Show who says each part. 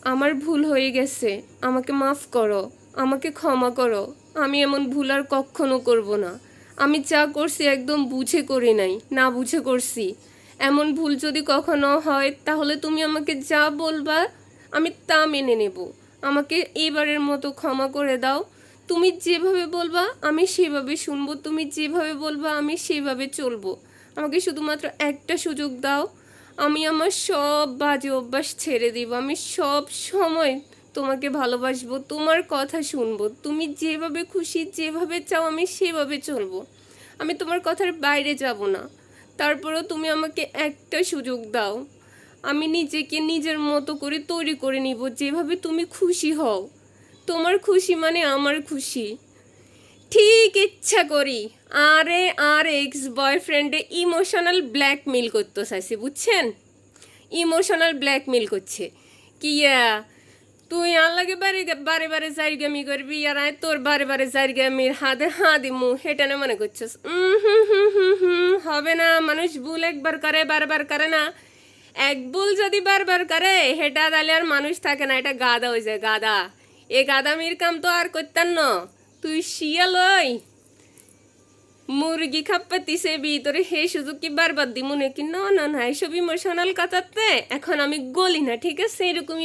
Speaker 1: আমার ভুল হয়ে গেছে, আমাকে মাফ করো, আমাকে ক্ষমা করো। আমি এমন ভুল আর কখনো করব না। আমি যা করছি একদম বুঝে করি নাই, না বুঝে করছি। এমন ভুল যদি কখনো হয় তাহলে তুমি আমাকে যা বলবা আমি তা মেনে নেব। আমাকে এবারের মতো ক্ষমা করে দাও। তুমি যেভাবে বলবা আমি সেভাবে শুনবো, তুমি যেভাবে বলবা আমি সেভাবে চলবো। আমাকে শুধুমাত্র একটা সুযোগ দাও। আমি আমার সব বাজে অভ্যাস ছেড়ে দিব। আমি সব সময় তোমাকে ভালোবাসবো, তোমার কথা শুনবো। তুমি যেভাবে খুশি যেভাবে চাও আমি সেভাবে চলবো। আমি তোমার কথার বাইরে যাব না। তারপরেও তুমি আমাকে একটা সুযোগ দাও। আমি নিজেকে নিজের মতো করে তৈরি করে নিব, যেভাবে তুমি খুশি হও। তোমার খুশি মানে আমার খুশি। ঠিক ইচ্ছা করি। আরে আর এক্স বয়ফ্রেন্ডে ইমোশনাল করতে চাইছে, বুঝছেন? ইমোশনাল ব্ল্যাকমেল করছে। কিয়া তুই আর লাগে বারে বারে বারে জারিগামি করবি, আর আয় তোর বারে বারে জারিগামির হাতে হাঁ দিমু, হেটা না মনে করছিস? হুম হুম হুম হুম, হবে না। মানুষ ভুল একবার করে, বারবার করে না। এক ভুল যদি বারবার করে হেটা তাহলে আর মানুষ থাকে না, এটা গাদা হয়ে যায়, গাদা। এ গাদামির কাম তো আর করতেন না। তুই শিয়াল ওই মুরগি খাপ্পাতিছে ভিতরে, হে সুযোগ কি বারবার দিমু নাকি? না না না, এসব ইমোশনাল কথাতে এখন আমি গলি না, ঠিক আছে? এরকমই